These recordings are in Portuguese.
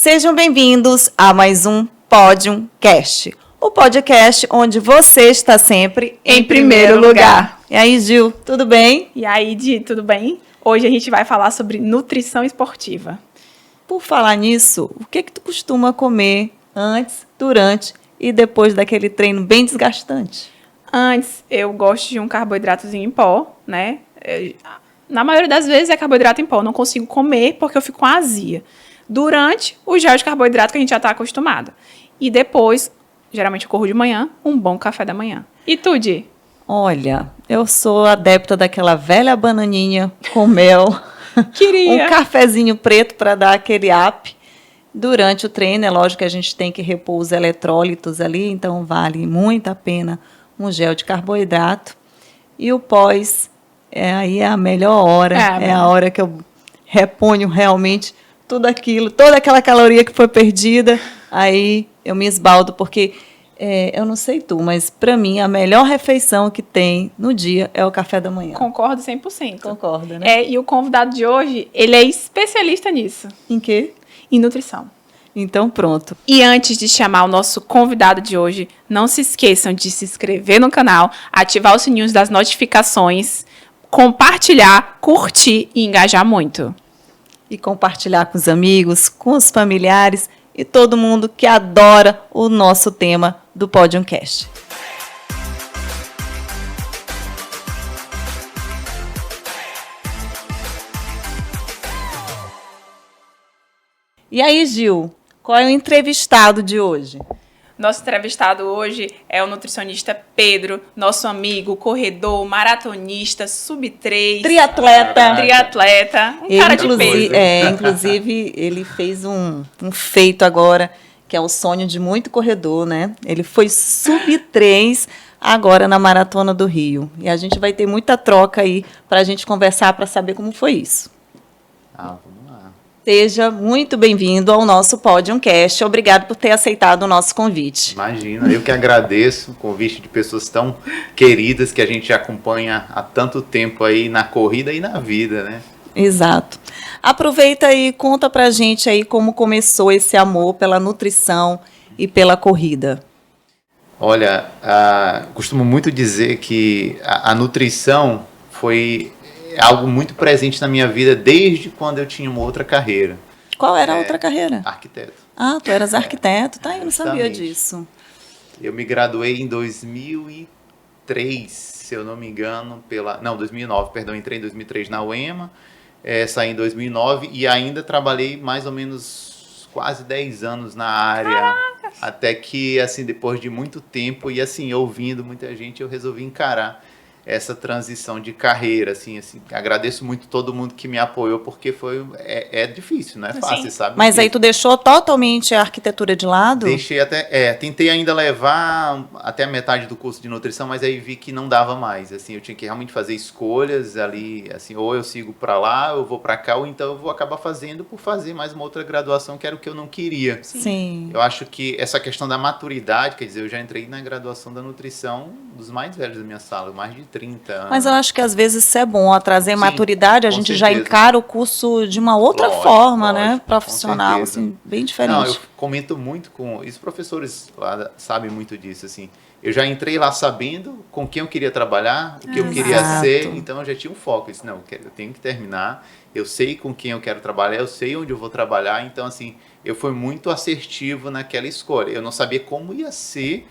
Sejam bem-vindos a mais um Podium Cast, o podcast onde você está sempre em primeiro lugar. E aí, Gil, tudo bem? E aí, Di, tudo bem? Hoje a gente vai falar sobre nutrição esportiva. Por falar nisso, o que tu costuma comer antes, durante e depois daquele treino bem desgastante? Antes, eu gosto de um carboidratozinho em pó, né? Na maioria das vezes é carboidrato em pó, não consigo comer porque eu fico com azia. Durante, o gel de carboidrato que a gente já está acostumado. E depois, geralmente eu corro de manhã, um bom café da manhã. E tu, Di? Olha, eu sou adepta daquela velha bananinha com mel. Queria. Um cafezinho preto para dar aquele up. Durante o treino, é lógico que a gente tem que repor os eletrólitos ali, então vale muito a pena um gel de carboidrato. E o pós, aí é a melhor hora, é a hora que eu reponho realmente tudo aquilo, toda aquela caloria que foi perdida, aí eu me esbaldo, porque eu não sei tu, mas para mim a melhor refeição que tem no dia é o café da manhã. Concordo 100%. Concorda, né? E o convidado de hoje, ele é especialista nisso. Em quê? Em nutrição. Então, pronto. E antes de chamar o nosso convidado de hoje, não se esqueçam de se inscrever no canal, ativar os sininhos das notificações, compartilhar, curtir e engajar muito. E compartilhar com os amigos, com os familiares e todo mundo que adora o nosso tema do Podium Cast. E aí, Gil, qual é o entrevistado de hoje? Nosso entrevistado hoje é o nutricionista Pedro, nosso amigo, corredor, maratonista, sub-3. Triatleta. Um cara de peso. Inclusive, ele fez um feito agora, que é o sonho de muito corredor, né? Ele foi sub-3 agora na Maratona do Rio. E a gente vai ter muita troca aí para a gente conversar, para saber como foi isso. Vamos lá. Seja muito bem-vindo ao nosso Podium Cast. Obrigado por ter aceitado o nosso convite. Imagina, eu que agradeço o convite de pessoas tão queridas que a gente acompanha há tanto tempo aí na corrida e na vida, né? Exato. Aproveita e conta pra gente aí como começou esse amor pela nutrição e pela corrida. Olha, costumo muito dizer que a nutrição foi algo muito presente na minha vida desde quando eu tinha uma outra carreira. Qual era a outra carreira? Arquiteto. Ah, tu eras arquiteto, tá? Eu não sabia Justamente. disso. Eu me graduei em 2003, se eu não me engano, 2009, perdão, entrei em 2003 na UEMA, saí em 2009 e ainda trabalhei mais ou menos quase 10 anos na área. Caracas. Até que, assim, depois de muito tempo e, assim, ouvindo muita gente, eu resolvi encarar essa transição de carreira, assim, agradeço muito todo mundo que me apoiou, porque é difícil, não é fácil, Sim. sabe? Mas aí tu deixou totalmente a arquitetura de lado? Deixei tentei ainda levar até a metade do curso de nutrição, mas aí vi que não dava mais, assim, eu tinha que realmente fazer escolhas ali, assim, ou eu sigo para lá, ou eu vou para cá, ou então eu vou acabar fazendo por fazer mais uma outra graduação, que era o que eu não queria. Sim. Eu acho que essa questão da maturidade, quer dizer, eu já entrei na graduação da nutrição dos mais velhos da minha sala, mais de 30 anos. Mas eu acho que às vezes isso é bom, trazer Sim, maturidade, a gente já encara o curso de uma outra forma, né? Profissional, assim, bem diferente. Não, eu comento muito com... E os professores lá sabem muito disso, assim. Eu já entrei lá sabendo com quem eu queria trabalhar, o que eu queria ser, então eu já tinha um foco. Eu disse, não, eu tenho que terminar, eu sei com quem eu quero trabalhar, eu sei onde eu vou trabalhar, então, assim, eu fui muito assertivo naquela escolha. Eu não sabia como ia ser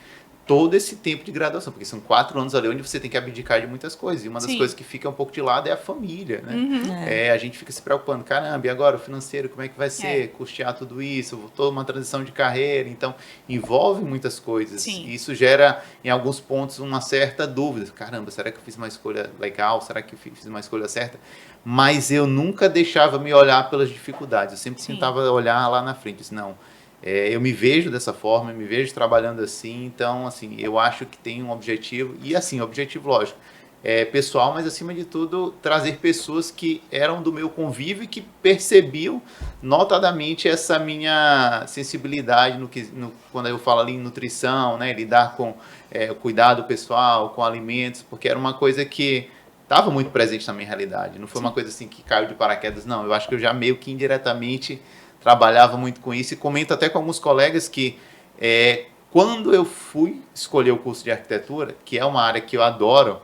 todo esse tempo de graduação, porque são 4 anos ali onde você tem que abdicar de muitas coisas, e uma das coisas que fica um pouco de lado é a família, né? Uhum. A gente fica se preocupando, caramba, e agora o financeiro, como é que vai ser? Custear tudo isso, toda uma transição de carreira, então envolve muitas coisas. Sim. E isso gera, em alguns pontos, uma certa dúvida, caramba, será que eu fiz uma escolha legal? Será que eu fiz uma escolha certa? Mas eu nunca deixava me olhar pelas dificuldades, eu sempre tentava olhar lá na frente, disse, não, eu me vejo dessa forma, eu me vejo trabalhando assim, então, assim, eu acho que tem um objetivo, e assim, objetivo lógico, pessoal, mas acima de tudo, trazer pessoas que eram do meu convívio e que percebiam notadamente essa minha sensibilidade quando eu falo ali em nutrição, né, lidar com cuidado pessoal, com alimentos, porque era uma coisa que estava muito presente na minha realidade, não foi uma coisa assim que caiu de paraquedas, não, eu acho que eu já meio que indiretamente trabalhava muito com isso e comento até com alguns colegas que quando eu fui escolher o curso de arquitetura, que é uma área que eu adoro,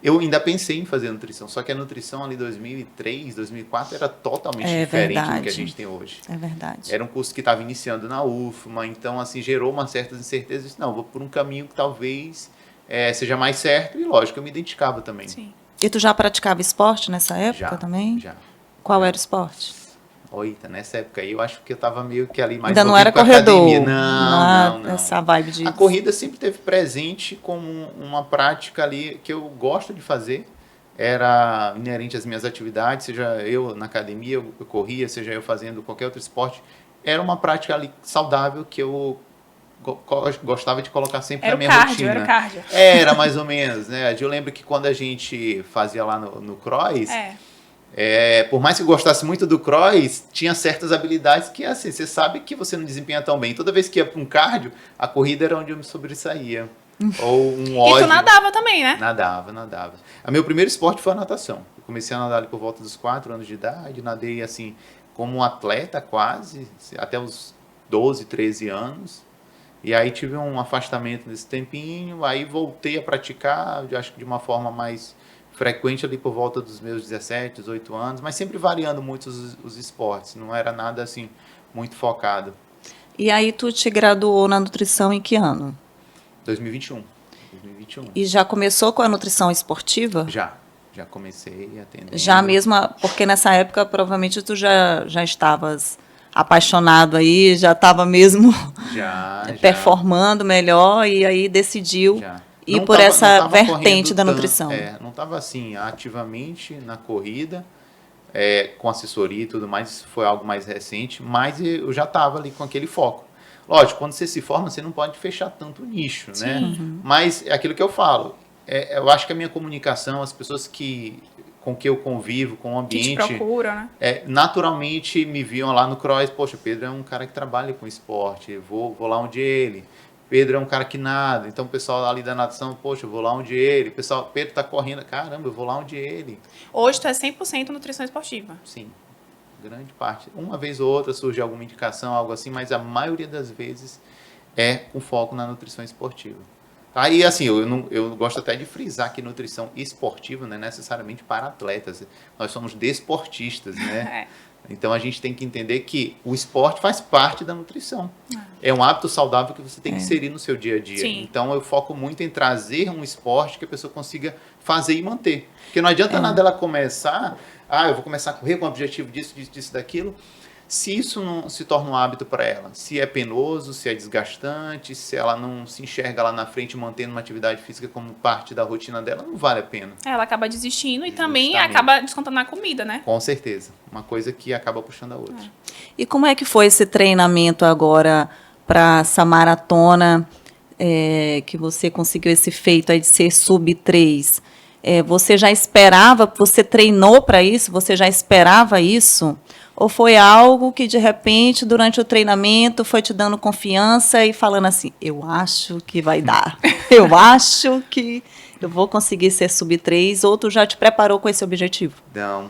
eu ainda pensei em fazer nutrição, só que a nutrição ali em 2003, 2004 era totalmente diferente do que a gente tem hoje. É verdade. Era um curso que estava iniciando na UFMA, então assim gerou uma certa incerteza. Não, vou por um caminho que talvez seja mais certo e lógico, eu me identificava também. Sim. E tu já praticava esporte nessa época também? Já. Qual era o esporte? Oita, nessa época aí eu acho que eu estava meio que ali mais Ainda não era pra corredor. academia. Não. Essa vibe de... A corrida sempre teve presente como uma prática ali que eu gosto de fazer. Era inerente às minhas atividades, seja eu na academia, eu corria, seja eu fazendo qualquer outro esporte. Era uma prática ali saudável que eu gostava de colocar sempre na minha rotina. Era o cardio. Era mais ou menos, né? Eu lembro que quando a gente fazia lá no cross... por mais que eu gostasse muito do cross, tinha certas habilidades que, assim, você sabe que você não desempenha tão bem. Toda vez que ia para um cardio, a corrida era onde eu me sobressaía. Ou um ódio. E tu nadava também, né? Nadava. O meu primeiro esporte foi a natação. Eu comecei a nadar ali por volta dos 4 anos de idade. Nadei, assim, como um atleta quase, até os 12, 13 anos. E aí tive um afastamento nesse tempinho. Aí voltei a praticar, eu acho que de uma forma mais... frequente ali por volta dos meus 17, 18 anos, mas sempre variando muito os esportes, não era nada assim muito focado. E aí tu te graduou na nutrição em que ano? 2021. E já começou com a nutrição esportiva? Já comecei atendendo. Já mesmo, porque nessa época provavelmente tu já estavas apaixonado aí, já estava mesmo performando melhor e aí decidiu... E por essa vertente da nutrição. Não estava assim ativamente na corrida, com assessoria e tudo mais, isso foi algo mais recente, mas eu já estava ali com aquele foco. Lógico, quando você se forma, você não pode fechar tanto o nicho, né? Uhum. Mas é aquilo que eu falo, eu acho que a minha comunicação, as pessoas com que eu convivo, com o ambiente... Que te procura, né? Naturalmente me viam lá no cross, poxa, Pedro é um cara que trabalha com esporte, vou lá onde ele... Pedro é um cara que nada, então o pessoal ali da natação, poxa, eu vou lá onde ele. O pessoal, Pedro tá correndo, caramba, eu vou lá onde ele. Hoje tu é 100% nutrição esportiva. Sim, grande parte. Uma vez ou outra surge alguma indicação, algo assim, mas a maioria das vezes é com foco na nutrição esportiva. Tá? E assim, eu gosto até de frisar que nutrição esportiva não é necessariamente para atletas. Nós somos desportistas, né? Então, a gente tem que entender que o esporte faz parte da nutrição. É um hábito saudável que você tem que inserir no seu dia a dia. Sim. Então, eu foco muito em trazer um esporte que a pessoa consiga fazer e manter. Porque não adianta nada ela começar, eu vou começar a correr com o objetivo disso, daquilo, se isso não se torna um hábito para ela. Se é penoso, se é desgastante, se ela não se enxerga lá na frente mantendo uma atividade física como parte da rotina dela, não vale a pena. Ela acaba desistindo e também acaba descontando na comida, né? Com certeza. Uma coisa que acaba puxando a outra. E como é que foi esse treinamento agora para essa maratona que você conseguiu esse feito aí de ser sub-3? Você já esperava, você treinou para isso? Você já esperava isso? Ou foi algo que, de repente, durante o treinamento, foi te dando confiança e falando assim, eu acho que vai dar, eu acho que eu vou conseguir ser sub-3, ou tu já te preparou com esse objetivo? Não.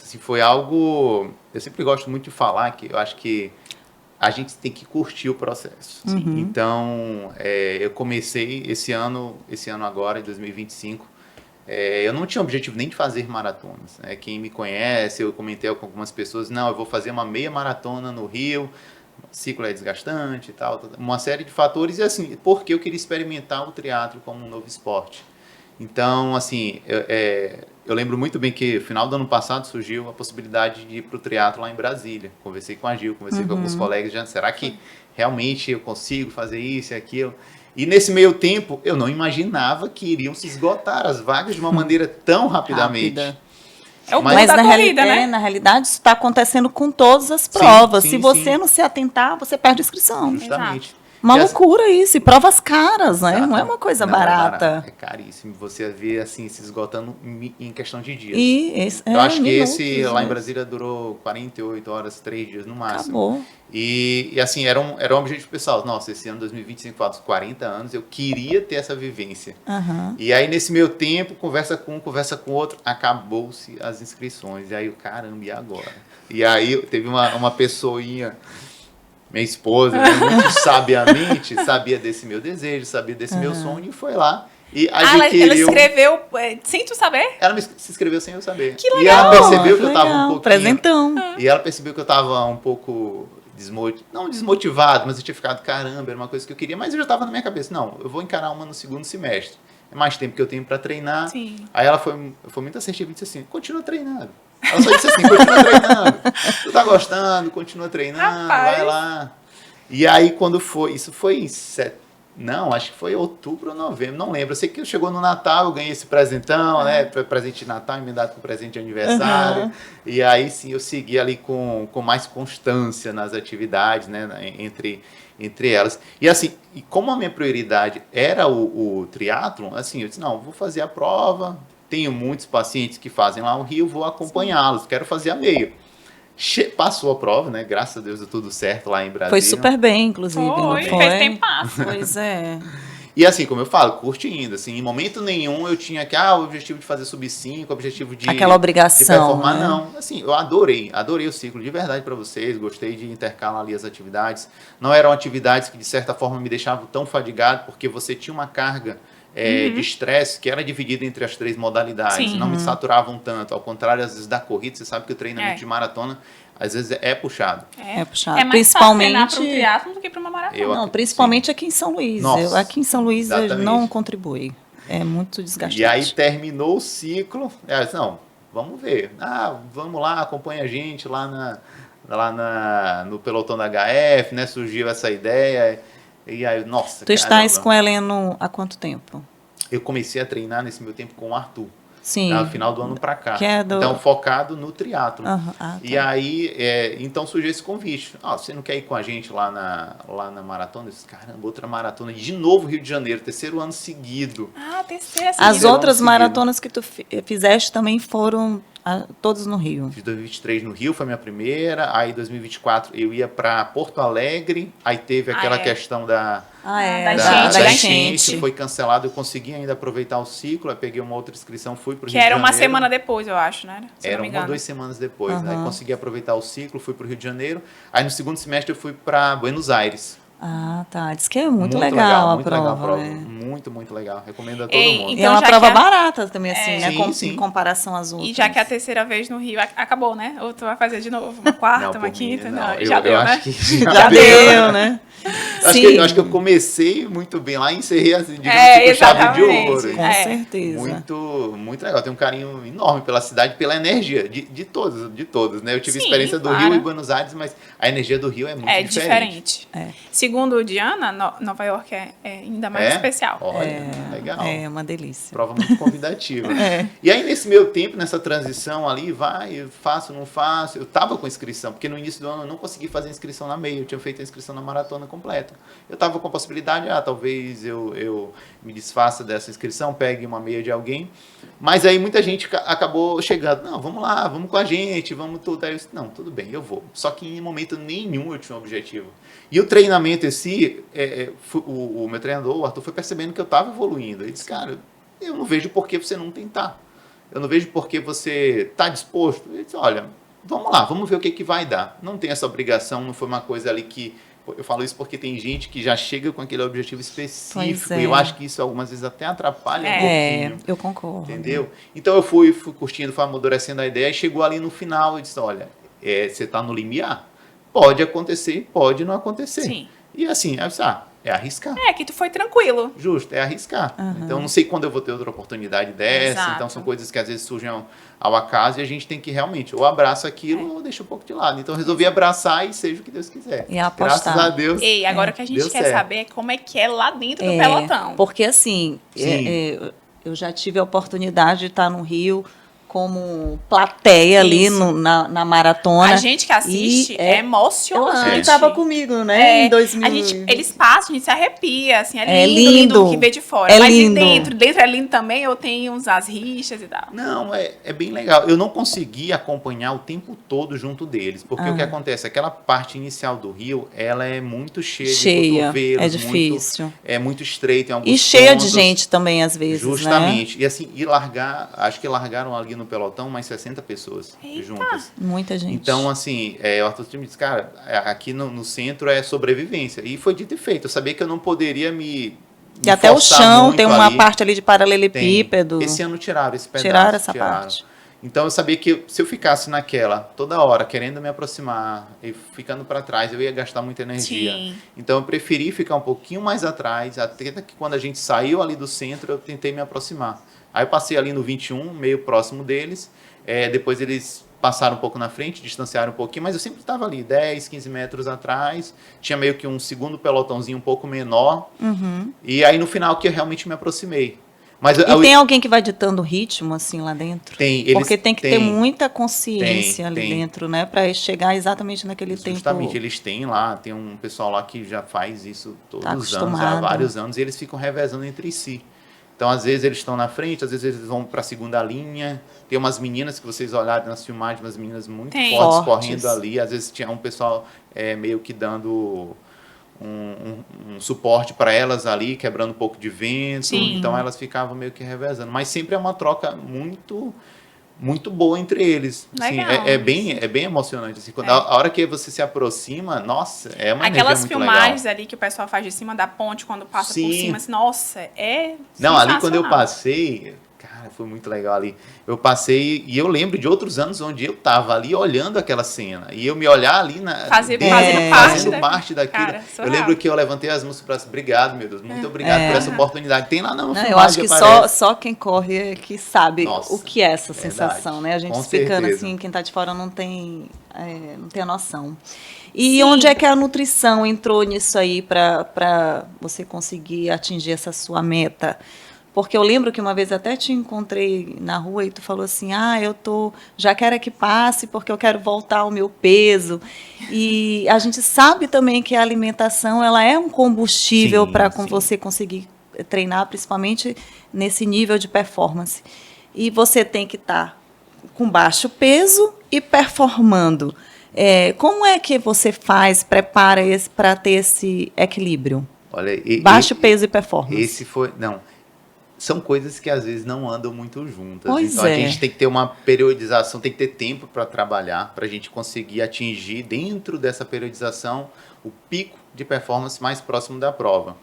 Assim, foi algo... Eu sempre gosto muito de falar que eu acho que a gente tem que curtir o processo. Uhum. Então, eu comecei esse ano agora, em 2025, eu não tinha objetivo nem de fazer maratonas. Quem me conhece, eu comentei com algumas pessoas, não, eu vou fazer uma meia maratona no Rio, o ciclo é desgastante e tal, uma série de fatores, e assim, porque eu queria experimentar o triatlo como um novo esporte. Então, assim, eu lembro muito bem que no final do ano passado surgiu a possibilidade de ir para o triatlo lá em Brasília. Conversei com a Gil, conversei com alguns colegas, já, será que realmente eu consigo fazer isso e aquilo? E nesse meio tempo, eu não imaginava que iriam se esgotar as vagas de uma maneira tão rapidamente. É o mas da corrida, né? Na realidade, isso está acontecendo com todas as provas. Se você não se atentar, você perde a inscrição. Justamente. Uma E loucura isso, e provas caras, né? Exato. Não é uma coisa Não é barata. É caríssimo. Você vê assim, se esgotando em questão de dias. E esse, Eu acho que minutos, esse lá em né? Brasília durou 48 horas, 3 dias no máximo. Acabou. E assim, era um objetivo pessoal. Nossa, esse ano 2025 faz 40 anos, eu queria ter essa vivência. Aham. E aí, nesse meio tempo, conversa com um, conversa com outro, acabou-se as inscrições. E aí, eu, caramba, e agora? E aí, teve uma pessoinha, minha esposa, né, muito sabiamente, sabia desse meu desejo, sabia desse meu sonho, e foi lá e Ela adquiriu. escreveu sem tu saber? Ela se inscreveu sem eu saber. Que E ela percebeu que eu legal, tava um pouquinho. presentão. E ela percebeu que eu tava um pouco não desmotivado, mas eu tinha ficado, caramba, era uma coisa que eu queria, mas eu já tava na minha cabeça, não, eu vou encarar uma no segundo semestre. É mais tempo que eu tenho para treinar. Sim. Aí ela foi muito assertiva e disse assim, continua treinando. Ela só disse assim, continua treinando. Tu tá gostando, continua treinando, Rapaz. vai lá. E aí quando foi, isso foi em não, acho que foi outubro ou novembro, não lembro. Eu sei que chegou no Natal, eu ganhei esse presentão, né? Presente de Natal, emendado com presente de aniversário. E aí sim eu segui ali com mais constância nas atividades, né? Entre elas. E assim, e como a minha prioridade era o triatlon, assim, eu disse, não, vou fazer a prova, tenho muitos pacientes que fazem lá no Rio, vou acompanhá-los, quero fazer a meia. Passou a prova, né? Graças a Deus deu tudo certo lá em Brasília. Foi super bem, inclusive, não Foi, foi? fez tempasso. Pois é. E assim, como eu falo, curtindo, assim, em momento nenhum eu tinha que, o objetivo de fazer sub-5, o objetivo de... Aquela obrigação, de performar, né? não. Assim, eu adorei o ciclo, de verdade para vocês, gostei de intercalar ali as atividades. Não eram atividades que, de certa forma, me deixavam tão fadigado, porque você tinha uma carga de estresse que era dividida entre as 3 modalidades, Sim. não me saturavam tanto, ao contrário, às vezes, da corrida, você sabe que o treinamento de maratona, às vezes, é puxado. É puxado. É mais Principalmente fácil treinar para um triatlon do que para uma maratona. Não, principalmente aqui em São Luís. Nossa, Aqui em São Luís exatamente. não contribui. É muito desgastante. E aí terminou o ciclo, eu disse, não, vamos ver. Vamos lá, acompanha a gente lá no pelotão da HF, né? Surgiu essa ideia. E aí, nossa, Tu estás com o Heleno há quanto tempo? Eu comecei a treinar nesse meu tempo com o Arthur. Sim. No final do ano pra cá. Que é do... Então, focado no triatlo. Tá. E aí, então surgiu esse convite. Você não quer ir com a gente lá na maratona? Eu disse, caramba, outra maratona. De novo, Rio de Janeiro, 3º ano seguido. Terceira As seguida. outras seguido. maratonas que tu fizeste também foram todas no Rio. Fiz 2023 no Rio, foi a minha primeira. Aí, 2024, eu ia para Porto Alegre. Aí teve aquela questão da Da enchente. Foi cancelado. Eu consegui ainda aproveitar o ciclo. Aí peguei uma outra inscrição, fui para o Rio Que de era Janeiro. uma semana depois, eu acho, né? Se Era não me 1 ou engano. 2 semanas depois. Aí consegui aproveitar o ciclo, fui para o Rio de Janeiro. Aí no segundo semestre eu fui para Buenos Aires. Tá. Diz que é muito legal a muito legal a prova. prova. Né? Muito legal. Recomendo a todo Ei, mundo. E então, é uma já prova que barata também, assim, né? Sim. Em comparação às outras. E já que é a terceira vez no Rio acabou, né? Ou tu vai fazer de novo? Uma quarta, uma quinta? Não, eu, já deu, eu né? acho que Já deu, né? Eu acho que eu comecei muito bem lá e encerrei assim, digamos, com chave de ouro. Com certeza. Muito legal. Tenho um carinho enorme pela cidade, pela energia de todos, né? Eu tive experiência do Rio e Buenos Aires, mas a energia do Rio é muito diferente. Segundo Diana, Nova York é ainda mais especial. Olha, legal. É uma delícia. Prova muito convidativa. E aí, nesse meu tempo, nessa transição ali, eu faço, não faço. Eu tava com inscrição, porque no início do ano eu não consegui fazer inscrição na meia. Eu tinha feito a inscrição na maratona completa. Eu tava com a possibilidade, talvez eu me desfaça dessa inscrição, pegue uma meia de alguém. Mas aí muita gente acabou chegando. Não, vamos lá, vamos com a gente, vamos tudo. Aí eu disse, não, tudo bem, eu vou. Só que em momento nenhum eu tinha um objetivo. E o treinamento em si, o meu treinador, o Arthur, foi percebendo que eu estava evoluindo. Ele disse, cara, eu não vejo por que você não tentar. Eu não vejo por que você está disposto. Ele disse, olha, vamos lá, vamos ver o que vai dar. Não tem essa obrigação, não foi uma coisa ali que... Eu falo isso porque tem gente que já chega com aquele objetivo específico. E eu acho que isso algumas vezes até atrapalha um pouquinho. Eu concordo. Entendeu? Então eu fui curtindo, fui amadurecendo a ideia e chegou ali no final e disse, olha, você está no limiar? Pode acontecer, pode não acontecer. Sim. E assim, é arriscar. Que tu foi tranquilo. Justo, é arriscar. Então, não sei quando eu vou ter outra oportunidade dessa. Exato. Então, são coisas que às vezes surgem ao acaso e a gente tem que realmente ou abraça aquilo ou deixa um pouco de lado. Então, eu resolvi abraçar e seja o que Deus quiser. E apostar. Graças a Deus. Ei, agora o que a gente quer saber é como é que é lá dentro do pelotão. Porque assim, eu já tive a oportunidade de estar no Rio como plateia ali Isso. na maratona. A gente que assiste E é eu emocionante. acho que estava comigo, né? É, Em 2000. eles passam, a gente se arrepia, assim, É é lindo que vê de fora. é Mas lindo. e dentro é lindo também, eu tenho as rixas e tal. Não, é bem legal. Eu não consegui acompanhar o tempo todo junto deles, porque o que acontece? Aquela parte inicial do rio, ela é muito cheia de Cheia, cotovelos, é difícil. é muito estreita em alguns E cheia de pontos. gente também, às vezes, né? Justamente. E assim, acho que largaram ali no pelotão mais 60 pessoas Eita. juntas. Muita gente. Então, assim, o Arthur me disse, cara, aqui no centro é sobrevivência. E foi dito e feito. Eu sabia que eu não poderia me E até o forçar chão muito tem uma ali. parte ali de Tem. paralelepípedo. Esse ano tiraram esse pedaço. Tiraram essa parte. Então eu sabia que se eu ficasse naquela toda hora querendo me aproximar e ficando para trás, eu ia gastar muita energia. Sim. Então eu preferi ficar um pouquinho mais atrás, até que quando a gente saiu ali do centro, eu tentei me aproximar. Aí eu passei ali no 21, meio próximo deles. Depois eles passaram um pouco na frente, distanciaram um pouquinho, mas eu sempre estava ali, 10, 15 metros atrás. Tinha meio que um segundo pelotãozinho um pouco menor. E aí no final que eu realmente me aproximei. Mas E tem alguém que vai ditando o ritmo, assim, lá dentro? Porque tem que ter muita consciência ali dentro, né? Para chegar exatamente naquele tempo. Justamente, eles têm lá, tem um pessoal lá que já faz isso todos os anos, há acostumado. vários anos, e eles ficam revezando entre si. Então, às vezes eles estão na frente, às vezes eles vão para a segunda linha. Tem umas meninas que vocês olharem nas filmagens, umas meninas muito fortes correndo ali. Às vezes tinha um pessoal meio que dando um suporte para elas ali, quebrando um pouco de vento. Sim. Então elas ficavam meio que revezando. Mas sempre é uma troca muito boa entre eles. Assim, Legal. é bem emocionante. Assim, quando a hora que você se aproxima, nossa, é uma Aquelas energia muito filmagens legal. ali que o pessoal faz de cima da ponte, quando passa Sim. por cima, assim, nossa, é Não, ali quando eu sensacional. passei, cara, foi muito legal ali. Eu passei e eu lembro de outros anos onde eu tava ali olhando aquela cena. E eu me olhar ali Fazendo parte daquilo. Cara, Eu surreal. lembro que eu levantei as mãos para obrigado, meu Deus, muito obrigado por essa oportunidade. Tem lá na Não, filmagem, eu acho que aparece. só quem corre é que sabe Nossa, o que é essa verdade. sensação, né? A gente Com explicando certeza. assim, quem está de fora não tem a noção. E onde é que a nutrição entrou nisso aí para você conseguir atingir essa sua meta? Porque eu lembro que uma vez até te encontrei na rua e tu falou assim, já quero que passe porque eu quero voltar ao meu peso. E a gente sabe também que a alimentação ela é um combustível para sim. você conseguir treinar, principalmente nesse nível de performance. E você tem que estar com baixo peso e performando. Como é que você prepara para ter esse equilíbrio? Olha, Baixo peso e performance. São coisas que às vezes não andam muito juntas. Pois então é. a gente tem que ter uma periodização, tem que ter tempo para trabalhar, para a gente conseguir atingir dentro dessa periodização o pico de performance mais próximo da prova.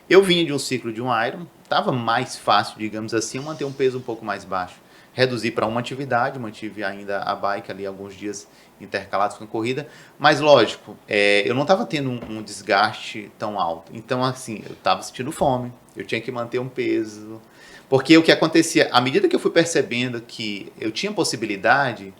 Eu vinha de um ciclo de um Iron, estava mais fácil, digamos assim, manter um peso um pouco mais baixo. Reduzir para uma atividade, mantive ainda a bike ali alguns dias intercalados com a corrida, mas lógico, eu não estava tendo um desgaste tão alto. Então, assim, eu estava sentindo fome, eu tinha que manter um peso. Porque o que acontecia, à medida que eu fui percebendo que eu tinha possibilidade,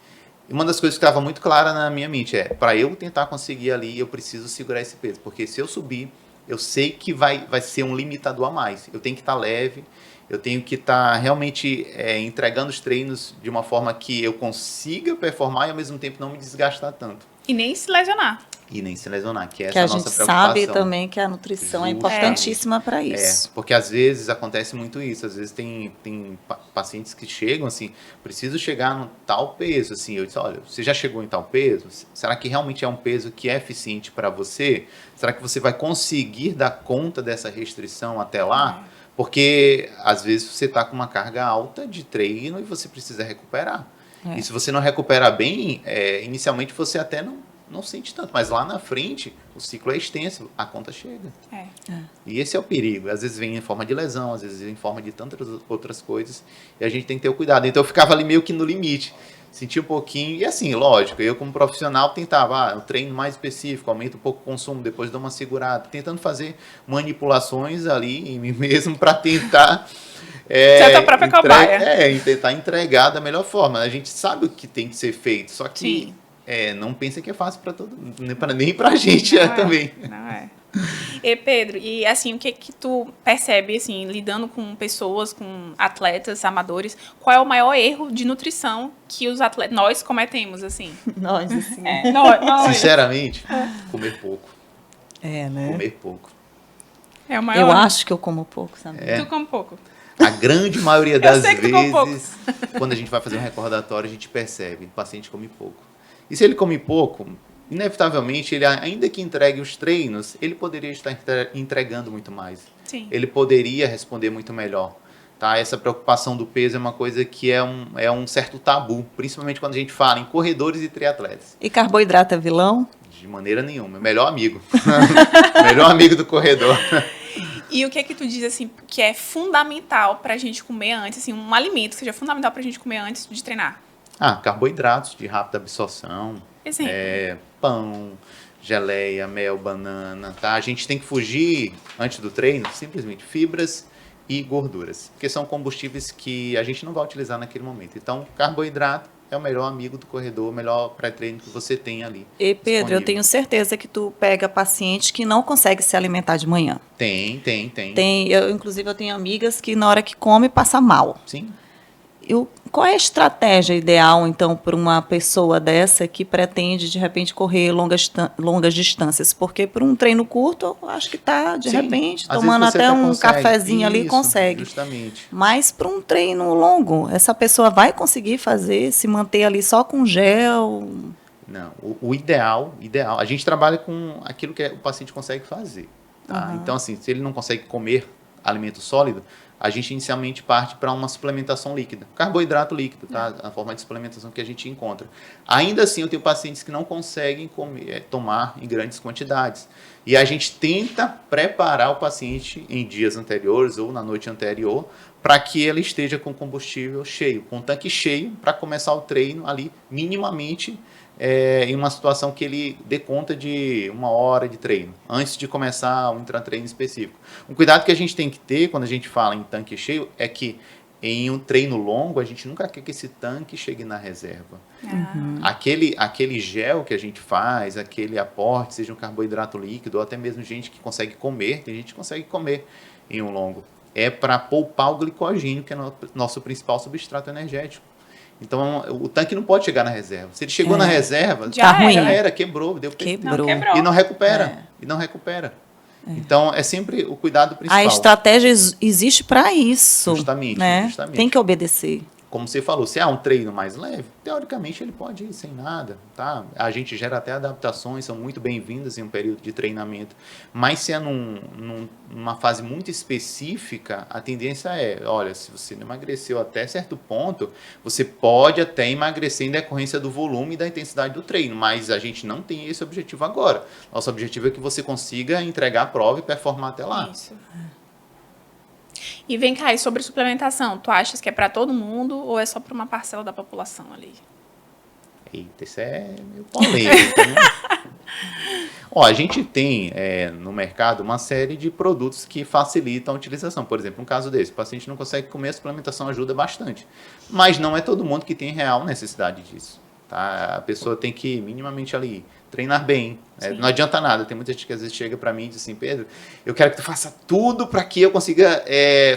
uma das coisas que estava muito clara na minha mente para eu tentar conseguir ali, eu preciso segurar esse peso. Porque se eu subir, eu sei que vai ser um limitador a mais. Eu tenho que estar leve, eu tenho que estar realmente entregando os treinos de uma forma que eu consiga performar e ao mesmo tempo não me desgastar tanto. E nem se lesionar. E nem se lesionar, que é Que essa a a nossa gente preocupação. sabe também que a nutrição é importantíssima para isso. Porque às vezes acontece muito isso. Às vezes tem pacientes que chegam assim, preciso chegar no tal peso. Assim, eu disse, olha, você já chegou em tal peso? Será que realmente é um peso que é eficiente para você? Será que você vai conseguir dar conta dessa restrição até lá? Porque às vezes você está com uma carga alta de treino e você precisa recuperar. E se você não recuperar bem, inicialmente você até não sente tanto, mas lá na frente o ciclo é extenso, a conta chega. E esse é o perigo. Às vezes vem em forma de lesão, às vezes vem em forma de tantas outras coisas, e a gente tem que ter o cuidado. Então eu ficava ali meio que no limite, sentia um pouquinho, e assim, lógico, eu como profissional tentava, um treino mais específico, aumenta um pouco o consumo, depois dou uma segurada, tentando fazer manipulações ali em mim mesmo para tentar... Você é a tua própria cobaia. E tentar entregar da melhor forma. A gente sabe o que tem que ser feito, só que... Sim. não pensa que é fácil para todo mundo, nem para a gente também. Não é. E Pedro, e assim, o que que tu percebe, assim, lidando com pessoas, com atletas, amadores, qual é o maior erro de nutrição que os atletas, nós cometemos, assim? Nós, assim. Nós. Sinceramente, comer pouco. Né? Comer pouco. É o maior Eu erro. acho que eu como pouco, sabe? Tu come pouco. A grande maioria das sei que tu come pouco. vezes, quando a gente vai fazer um recordatório, a gente percebe, o paciente come pouco. E se ele come pouco, inevitavelmente, ele ainda que entregue os treinos, ele poderia estar entregando muito mais. Sim. Ele poderia responder muito melhor. Tá? Essa preocupação do peso é uma coisa que é um certo tabu, principalmente quando a gente fala em corredores e triatletas. E carboidrato é vilão? De maneira nenhuma, é melhor amigo. Melhor amigo do corredor. E o que é que tu diz, assim, que é fundamental pra gente comer antes, assim, um alimento que seja fundamental pra gente comer antes de treinar? Carboidratos de rápida absorção. Exemplo. Pão, geleia, mel, banana, tá? A gente tem que fugir, antes do treino, simplesmente fibras e gorduras, porque são combustíveis que a gente não vai utilizar naquele momento. Então, carboidrato é o melhor amigo do corredor, o melhor pré-treino que você tem ali. E Pedro, disponível. eu tenho certeza que tu pega paciente que não consegue se alimentar de manhã. Tem. Inclusive, eu tenho amigas que na hora que come passa mal. Sim. Qual é a estratégia ideal, então, para uma pessoa dessa que pretende, de repente, correr longas distâncias? Porque por um treino curto, eu acho que está, de Sim. repente, Às tomando vezes você até até um consegue. cafezinho ali, Isso, consegue. Justamente. Mas para um treino longo, essa pessoa vai conseguir fazer, se manter ali só com gel? Não, o ideal, a gente trabalha com aquilo que o paciente consegue fazer. Tá? Então, assim, se ele não consegue comer alimento sólido, a gente inicialmente parte para uma suplementação líquida, carboidrato líquido, tá? A forma de suplementação que a gente encontra. Ainda assim, eu tenho pacientes que não conseguem tomar em grandes quantidades. E a gente tenta preparar o paciente em dias anteriores ou na noite anterior para que ele esteja com combustível cheio, com o tanque cheio, para começar o treino ali minimamente em uma situação que ele dê conta de 1 hora de treino, antes de começar um intratreino específico. Um cuidado que a gente tem que ter quando a gente fala em tanque cheio é que em um treino longo, a gente nunca quer que esse tanque chegue na reserva. Aquele gel que a gente faz, aquele aporte, seja um carboidrato líquido, ou até mesmo gente que consegue comer, tem gente que consegue comer em um longo, é para poupar o glicogênio, que é nosso principal substrato energético. Então, o tanque não pode chegar na reserva. Se ele chegou na reserva, Já ruim. já era, quebrou. Quebrou. Quebrou. E não recupera. Então, é sempre o cuidado principal. A estratégia existe para isso. Justamente. Tem que obedecer. Como você falou, se há um treino mais leve, teoricamente ele pode ir sem nada, tá? A gente gera até adaptações, são muito bem-vindas em um período de treinamento. Mas se é numa fase muito específica, a tendência é, olha, se você não emagreceu até certo ponto, você pode até emagrecer em decorrência do volume e da intensidade do treino, mas a gente não tem esse objetivo agora. Nosso objetivo é que você consiga entregar a prova e performar até lá. Isso. E vem cá, e sobre suplementação, tu achas que é para todo mundo ou é só para uma parcela da população ali? Eita, isso é meio polêmico, né? Ó, a gente tem no mercado uma série de produtos que facilitam a utilização. Por exemplo, um caso desse, o paciente não consegue comer, a suplementação ajuda bastante. Mas não é todo mundo que tem real necessidade disso. Tá? A pessoa tem que minimamente ali treinar bem. Não adianta nada. Tem muita gente que às vezes chega para mim e diz assim, Pedro, eu quero que tu faça tudo para que eu consiga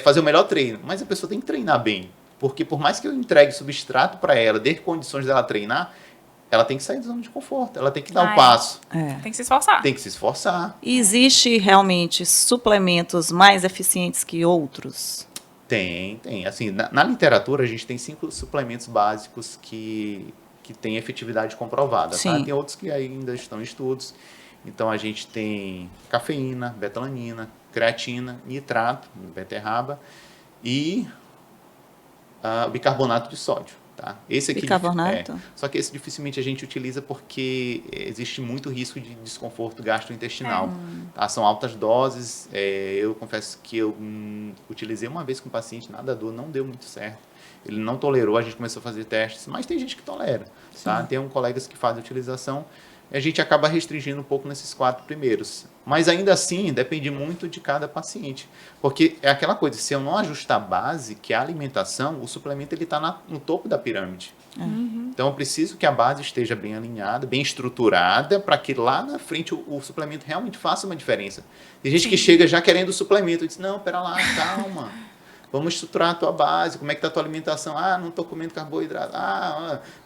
fazer o melhor treino. Mas a pessoa tem que treinar bem. Porque por mais que eu entregue substrato para ela, dê condições dela treinar, ela tem que sair da zona de conforto. Ela tem que dar um passo. Tem que se esforçar. Tem que se esforçar. E existe realmente suplementos mais eficientes que outros? Tem. Assim, na literatura, a gente tem 5 suplementos básicos que têm efetividade comprovada. Tá? Tem outros que ainda estão em estudos. Então, a gente tem cafeína, betalanina, creatina, nitrato, beterraba e bicarbonato de sódio. Tá? Esse aqui, Bicarbonato? Só que esse dificilmente a gente utiliza porque existe muito risco de desconforto gastrointestinal. Tá? São altas doses. Eu confesso que eu utilizei uma vez com um paciente, nadador, não deu muito certo. Ele não tolerou, a gente começou a fazer testes, mas tem gente que tolera. Tá? Tem colegas que fazem a utilização, a gente acaba restringindo um pouco nesses 4 primeiros. Mas ainda assim, depende muito de cada paciente. Porque é aquela coisa, se eu não ajustar a base, que é a alimentação, o suplemento está no topo da pirâmide. Então, eu preciso que a base esteja bem alinhada, bem estruturada, para que lá na frente o suplemento realmente faça uma diferença. Tem gente que chega já querendo o suplemento, diz, não, pera lá, calma. Vamos estruturar a tua base, como é que está a tua alimentação? Ah, não estou comendo carboidrato.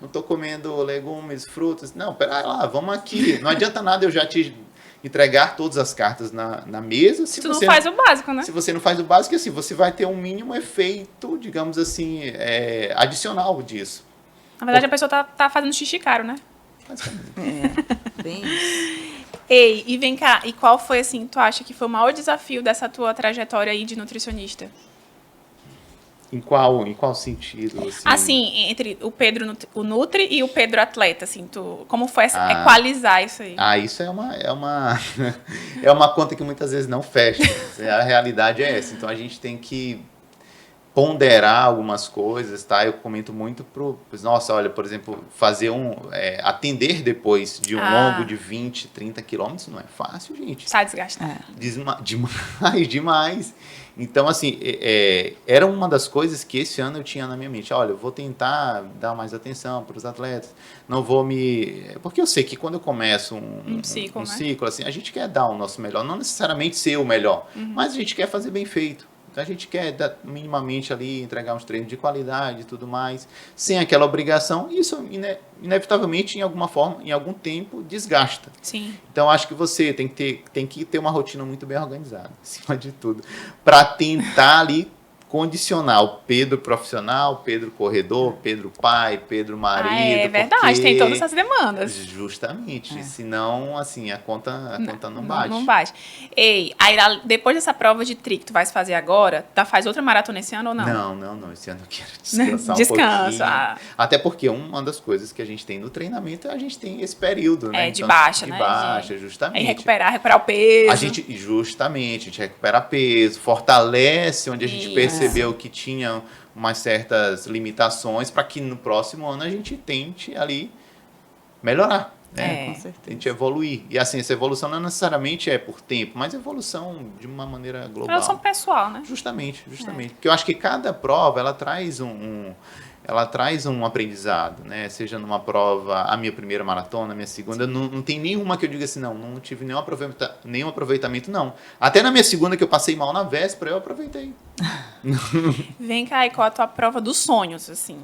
Não estou comendo legumes, frutas. Não, pera lá, vamos aqui. Não adianta nada eu já te entregar todas as cartas na mesa. Se tu não faz o básico, né? Se você não faz o básico, assim, você vai ter um mínimo efeito, digamos assim, adicional disso. Na verdade, a pessoa tá fazendo xixi caro, né? Bem isso. Ei, e vem cá, e qual foi, assim, tu acha que foi o maior desafio dessa tua trajetória aí de nutricionista? Em qual sentido? Assim, entre o Pedro, o Nutri e o Pedro Atleta, assim, como foi equalizar isso aí? Isso é uma conta que muitas vezes não fecha. A realidade é essa. Então, a gente tem que ponderar algumas coisas, tá? Eu comento muito nossa, olha, por exemplo, atender depois de um longo de 20, 30 quilômetros não é fácil, gente. Tá desgastado. Demais. Então, assim, era uma das coisas que esse ano eu tinha na minha mente. Olha, eu vou tentar dar mais atenção para os atletas. Não vou porque eu sei que quando eu começo um ciclo, assim, a gente quer dar o nosso melhor. Não necessariamente ser o melhor, mas a gente quer fazer bem feito. Então, a gente quer minimamente ali entregar uns treinos de qualidade e tudo mais, sem aquela obrigação. E isso, inevitavelmente, em alguma forma, em algum tempo, desgasta. Sim. Então, acho que você tem que ter uma rotina muito bem organizada, acima de tudo, para tentar ali condicionar o Pedro profissional, Pedro corredor, Pedro pai, Pedro marido. É verdade, tem todas essas demandas. Justamente, senão, assim, a conta não bate. Não bate. Ei, aí depois dessa prova de tri que tu vais fazer agora, faz outra maratona esse ano ou não? Não, esse ano eu quero descansar Descansa. um pouquinho. Até porque uma das coisas que a gente tem no treinamento, a gente tem esse período, né? De baixa, de né? Baixa, justamente. Aí recuperar o peso. A gente recupera peso, fortalece onde a gente percebeu que tinha umas certas limitações para que no próximo ano a gente tente ali melhorar, né? Com certeza. Tente evoluir. E assim, essa evolução não necessariamente é por tempo, mas evolução de uma maneira global. Evolução pessoal, né? Justamente. Porque eu acho que cada prova, ela traz um aprendizado, né? Seja numa prova, a minha primeira maratona, a minha segunda, não tem nenhuma que eu diga assim, não tive nenhum aproveitamento, não. Até na minha segunda, que eu passei mal na véspera, eu aproveitei. Vem cá, e qual a tua prova dos sonhos, assim?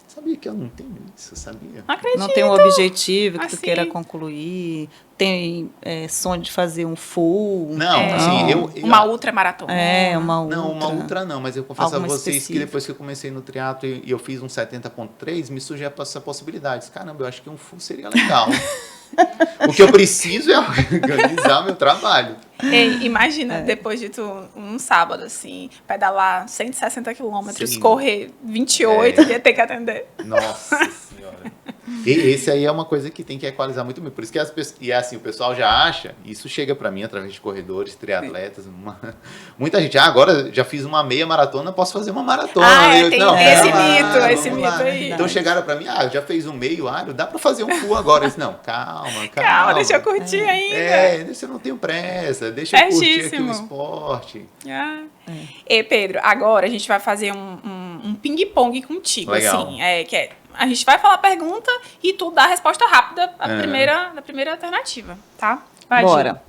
Sabia que eu não tenho isso, sabia? Não acredito. Não tem um objetivo que tu Assim. queira concluir? Tem sonho de fazer um full? Não, assim, uma ultramaratona. Uma ultra. Não, uma ultra não, mas eu confesso Alguma a vocês específica. que depois que eu comecei no triatlo e eu fiz um 70.3, me surgiu essa possibilidade. Caramba, eu acho que um full seria legal. O que eu preciso é organizar o meu trabalho. Ei, imagina, depois de tu, um sábado, assim, pedalar 160 quilômetros, Sim. correr 28 e ter que atender. Nossa Senhora. E esse aí é uma coisa que tem que equalizar muito bem. Por isso que o pessoal já acha, isso chega para mim através de corredores, triatletas, muita gente, agora já fiz uma meia maratona, posso fazer uma maratona. Tem esse mito aí. Então chegaram para mim, já fez um meio Iron, dá para fazer um full agora. Eu disse, não, calma. Calma, deixa eu curtir ainda. Deixa eu não tenho pressa, deixa eu curtir aqui o esporte. E Pedro, agora a gente vai fazer um ping-pong contigo. Legal. Assim, a gente vai falar a pergunta e tu dá a resposta rápida na primeira alternativa, tá? Vai, Bora. Gil.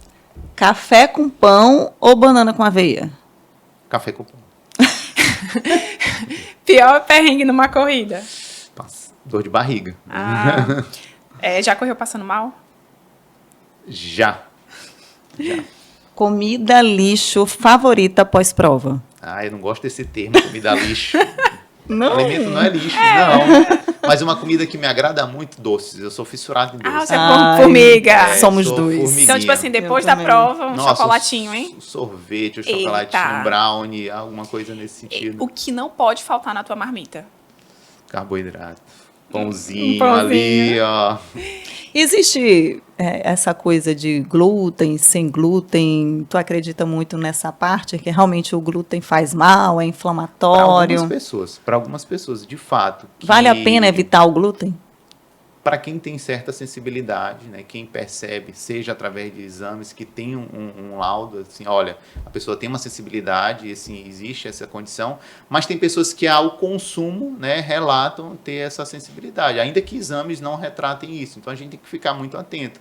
Café com pão ou banana com aveia? Café com pão. Pior perrengue numa corrida. Nossa, dor de barriga. Já correu passando mal? Já. Comida lixo favorita pós-prova? Eu não gosto desse termo, comida lixo. Não. Alimento não é lixo, não. Mas uma comida que me agrada muito, doces. Eu sou fissurado em doces. Você é como formiga. Somos sou dois. formiguinha. Então, tipo assim, depois Eu da também. prova, um Nossa, chocolatinho, hein? Um sorvete, um Eita. chocolatinho, um brownie, alguma coisa nesse sentido. O que não pode faltar na tua marmita? Carboidrato. Pãozinho, pãozinho. ali, ó. Existe essa coisa de glúten, sem glúten? Tu acredita muito nessa parte? Que realmente o glúten faz mal, é inflamatório? Para algumas pessoas, de fato. Vale a pena evitar o glúten? para quem tem certa sensibilidade, né, quem percebe, seja através de exames, que tem um laudo, assim, olha, a pessoa tem uma sensibilidade, assim, existe essa condição, mas tem pessoas que ao consumo, né, relatam ter essa sensibilidade, ainda que exames não retratem isso, então a gente tem que ficar muito atento.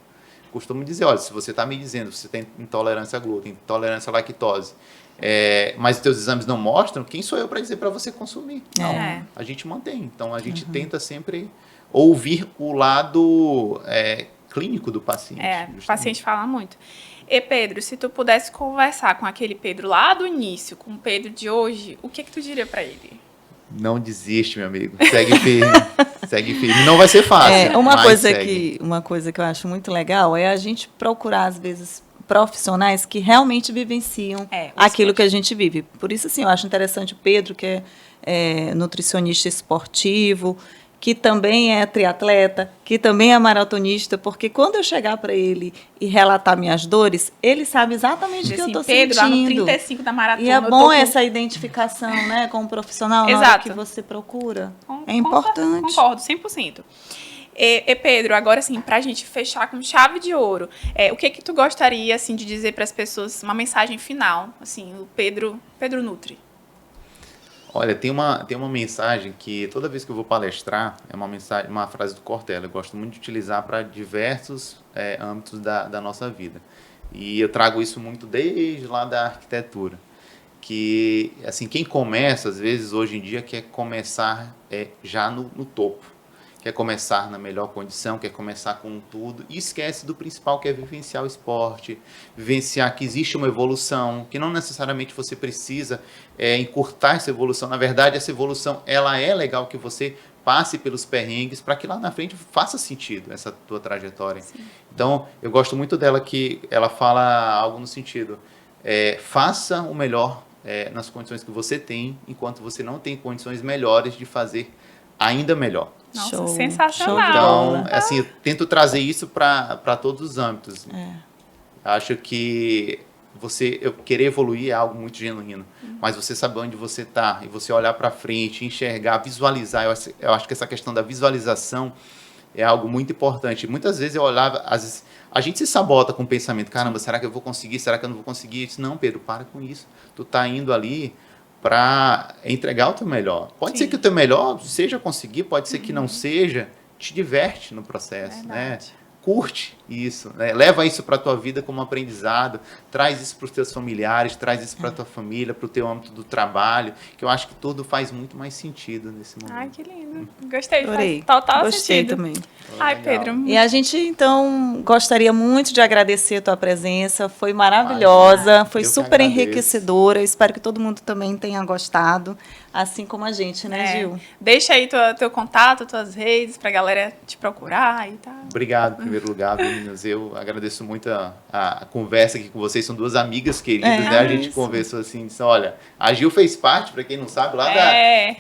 Costumo dizer, olha, se você está me dizendo que você tem intolerância a glúten, intolerância à lactose, mas os teus exames não mostram, quem sou eu para dizer para você consumir? Não, a gente mantém, então a gente tenta sempre ouvir o lado clínico do paciente. O paciente fala muito. E Pedro, se tu pudesse conversar com aquele Pedro lá do início, com o Pedro de hoje, o que tu diria para ele? Não desiste, meu amigo. Segue firme. Segue firme. Não vai ser fácil. Uma coisa que eu acho muito legal é a gente procurar, às vezes, profissionais que realmente vivenciam aquilo que a gente vive. Por isso, assim, eu acho interessante o Pedro, que é nutricionista esportivo, que também é triatleta, que também é maratonista, porque quando eu chegar para ele e relatar minhas dores, ele sabe exatamente o que eu estou sentindo. Pedro, lá no 35 da maratona. E é bom essa identificação, né, com o profissional na hora que você procura. É importante. Concordo, 100%. E Pedro, agora assim, para a gente fechar com chave de ouro, o que tu gostaria assim, de dizer para as pessoas, uma mensagem final, assim, o Pedro Nutri? Olha, tem uma mensagem que toda vez que eu vou palestrar, é uma frase do Cortella, eu gosto muito de utilizar para diversos âmbitos da nossa vida. E eu trago isso muito desde lá da arquitetura, que assim, quem começa, às vezes, hoje em dia, quer começar já no topo, quer começar na melhor condição, quer começar com tudo, e esquece do principal, que é vivenciar o esporte, vivenciar que existe uma evolução, que não necessariamente você precisa encurtar essa evolução. Na verdade, essa evolução, ela é legal que você passe pelos perrengues para que lá na frente faça sentido essa tua trajetória. Sim. Então, eu gosto muito dela, que ela fala algo no sentido, faça o melhor nas condições que você tem, enquanto você não tem condições melhores de fazer ainda melhor. Nossa, Show. sensacional. Então, assim, eu tento trazer isso para todos os âmbitos. Acho que eu querer evoluir é algo muito genuíno, mas você saber onde você está e você olhar para frente, enxergar, visualizar, eu acho que essa questão da visualização é algo muito importante. Muitas vezes eu olhava, a gente se sabota com o pensamento, caramba, será que eu vou conseguir? Será que eu não vou conseguir? Eu disse, não, Pedro, para com isso. Tu tá indo ali para entregar o teu melhor. Pode ser que o teu melhor seja conseguir, pode ser que não seja, te diverte no processo, né? Curte isso, né? Leva isso para a tua vida como aprendizado, traz isso para os teus familiares, traz isso para a tua família, para o teu âmbito do trabalho, que eu acho que tudo faz muito mais sentido nesse momento. Ai, que lindo. Gostei, Adorei. Faz total Gostei sentido. também. Ai, Pedro. E a gente, então, gostaria muito de agradecer a tua presença, foi maravilhosa, foi super enriquecedora, espero que todo mundo também tenha gostado, assim como a gente, né, Gil? Deixa aí teu contato, tuas redes, pra galera te procurar e tal. Obrigado, em primeiro lugar, meninas. Eu agradeço muito a conversa aqui com vocês. São duas amigas queridas, né? A gente conversou assim, disse, olha, a Gil fez parte, para quem não sabe, lá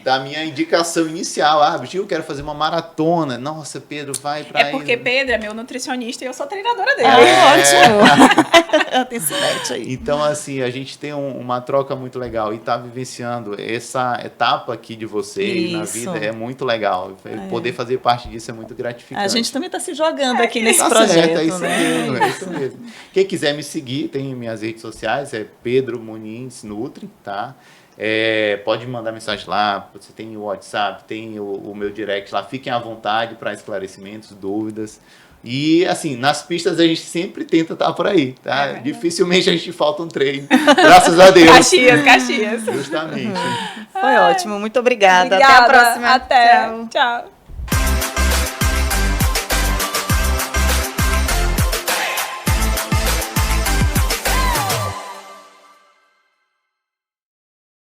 da minha indicação inicial. Gil, quero fazer uma maratona. Nossa, Pedro, vai pra aí. Porque Pedro é meu nutricionista e eu sou treinadora dele. Ótimo. Tem esse match aí. Então, assim, a gente tem uma troca muito legal e tá vivenciando essa etapa aqui de vocês na vida é muito legal. Poder fazer parte disso é muito gratificante. A gente também está se jogando aqui nesse projeto. Certo, é isso mesmo, é isso mesmo. Quem quiser me seguir, tem minhas redes sociais, é Pedro Muniz Nutri, tá? Pode mandar mensagem lá, você tem o WhatsApp, tem o meu direct lá, fiquem à vontade para esclarecimentos, dúvidas. E, assim, nas pistas a gente sempre tenta estar por aí, tá? Dificilmente a gente falta um treino, graças a Deus. Caxias. Justamente. Foi ótimo, muito obrigada. Até a próxima. Até. Tchau.